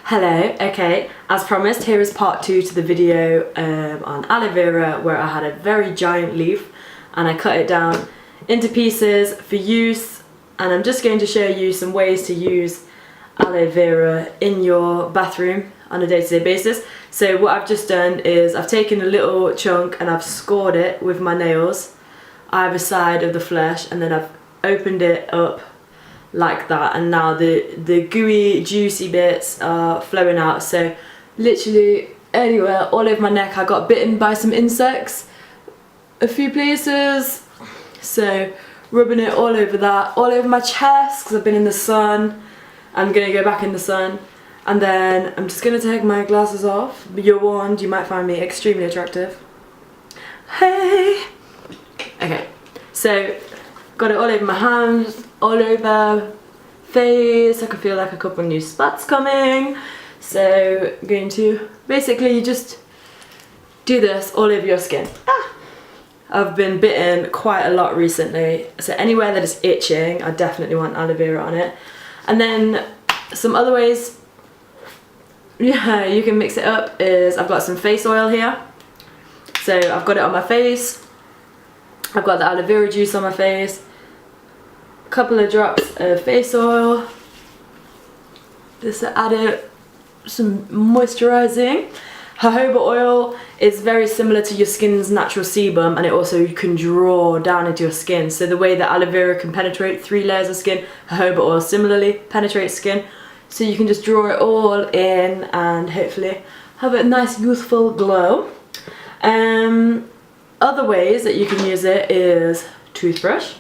Hello, okay, as promised, here is part 2 to the video on aloe vera, where I had a very giant leaf and I cut it down into pieces for use, and I'm just going to show you some ways to use aloe vera in your bathroom on a day-to-day basis. So what I've just done is I've taken a little chunk and I've scored it with my nails either side of the flesh, and then I've opened it up like that, and now the gooey juicy bits are flowing out. So literally anywhere, all over my neck, I got bitten by some insects a few places, so rubbing it all over that, all over my chest because I've been in the sun. I'm gonna go back in the sun, and then I'm just gonna take my glasses off. You're warned, you might find me extremely attractive. Hey! Okay, so got it all over my hands, all over face. I can feel like a couple new spots coming. So I'm going to basically just do this all over your skin. I've been bitten quite a lot recently, so anywhere that is itching, I definitely want aloe vera on it. And then some other ways, yeah, you can mix it up is I've got some face oil here. So I've got it on my face. I've got the aloe vera juice on my face. A couple of drops of face oil. Just to add it some moisturising. Jojoba oil is very similar to your skin's natural sebum, and it also can draw down into your skin. So the way that aloe vera can penetrate 3 layers of skin, jojoba oil similarly penetrates skin. So you can just draw it all in and hopefully have a nice youthful glow. Other ways that you can use it is toothbrush.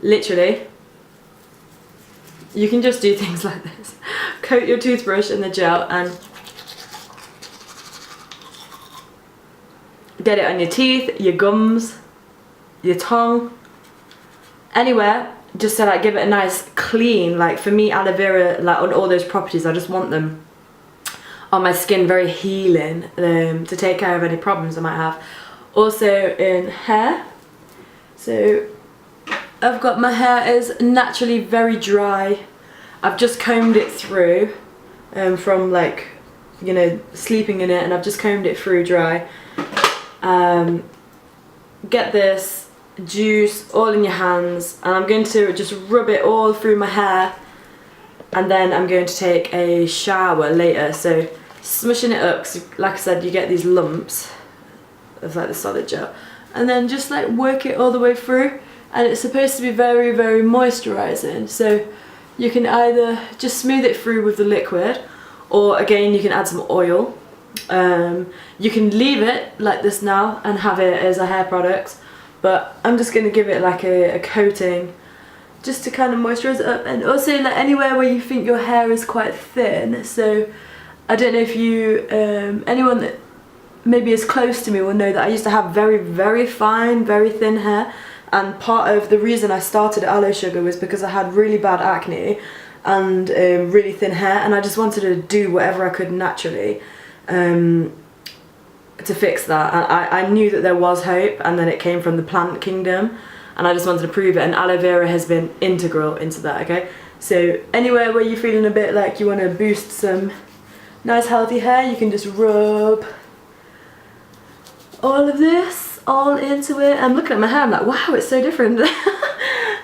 Literally, you can just do things like this. Coat your toothbrush in the gel and get it on your teeth, your gums, your tongue, anywhere, just to like give it a nice clean. Like for me, aloe vera, like on all those properties, I just want them on my skin, very healing, to take care of any problems I might have. Also in hair, so I've got, my hair is naturally very dry. I've just combed it through from like, you know, sleeping in it, and I've just combed it through dry. Get this juice all in your hands, and I'm going to just rub it all through my hair, and then I'm going to take a shower later. So smushing it up, because like I said, you get these lumps of like the solid gel, and then just like work it all the way through. And it's supposed to be very, very moisturising. So you can either just smooth it through with the liquid, or again you can add some oil. You can leave it like this now and have it as a hair product, but I'm just going to give it like a coating just to kind of moisturise it up. And also like anywhere where you think your hair is quite thin. So I don't know if you, anyone that maybe is close to me will know that I used to have very, very fine, very thin hair. And part of the reason I started Aloesugar was because I had really bad acne and really thin hair, and I just wanted to do whatever I could naturally to fix that. And I knew that there was hope, and then it came from the plant kingdom, and I just wanted to prove it, and aloe vera has been integral into that, okay? So anywhere where you're feeling a bit like you want to boost some nice healthy hair, you can just rub all of this all into it. I'm looking at my hair, I'm like, wow, it's so different.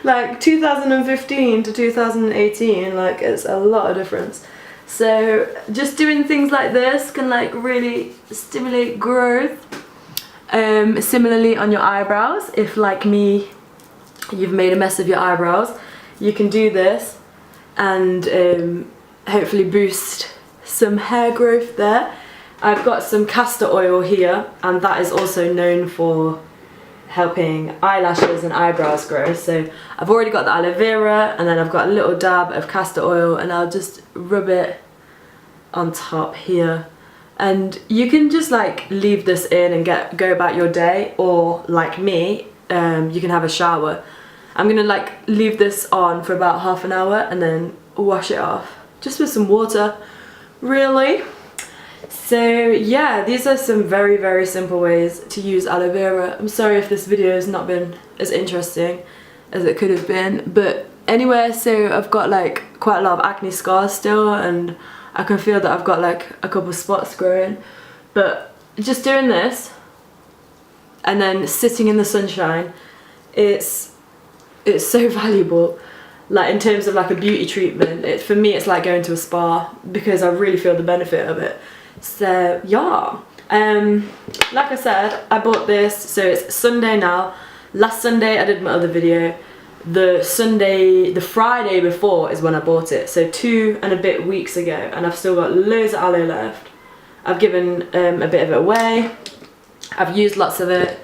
Like 2015 to 2018, like it's a lot of difference. So just doing things like this can like really stimulate growth. Similarly on your eyebrows, if like me you've made a mess of your eyebrows, you can do this and hopefully boost some hair growth there. I've got some castor oil here, and that is also known for helping eyelashes and eyebrows grow. So I've already got the aloe vera, and then I've got a little dab of castor oil, and I'll just rub it on top here. And you can just like leave this in and go about your day, or like me, you can have a shower. I'm gonna like leave this on for about half an hour and then wash it off just with some water, really. So yeah, these are some very, very simple ways to use aloe vera. I'm sorry if this video has not been as interesting as it could have been, but anywhere. So I've got like quite a lot of acne scars still, and I can feel that I've got like a couple spots growing. But just doing this and then sitting in the sunshine, it's so valuable. Like in terms of like a beauty treatment, for me it's like going to a spa, because I really feel the benefit of it. So yeah, like I said, I bought this, so it's Sunday now. Last Sunday I did my other video. The Friday before is when I bought it, so 2 and a bit weeks ago, and I've still got loads of aloe left. I've given a bit of it away, I've used lots of it,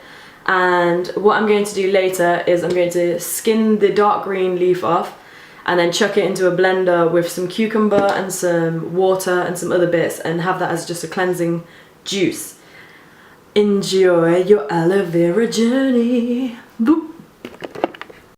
and what I'm going to do later is I'm going to skin the dark green leaf off and then chuck it into a blender with some cucumber and some water and some other bits, and have that as just a cleansing juice. Enjoy your aloe vera journey. Boop.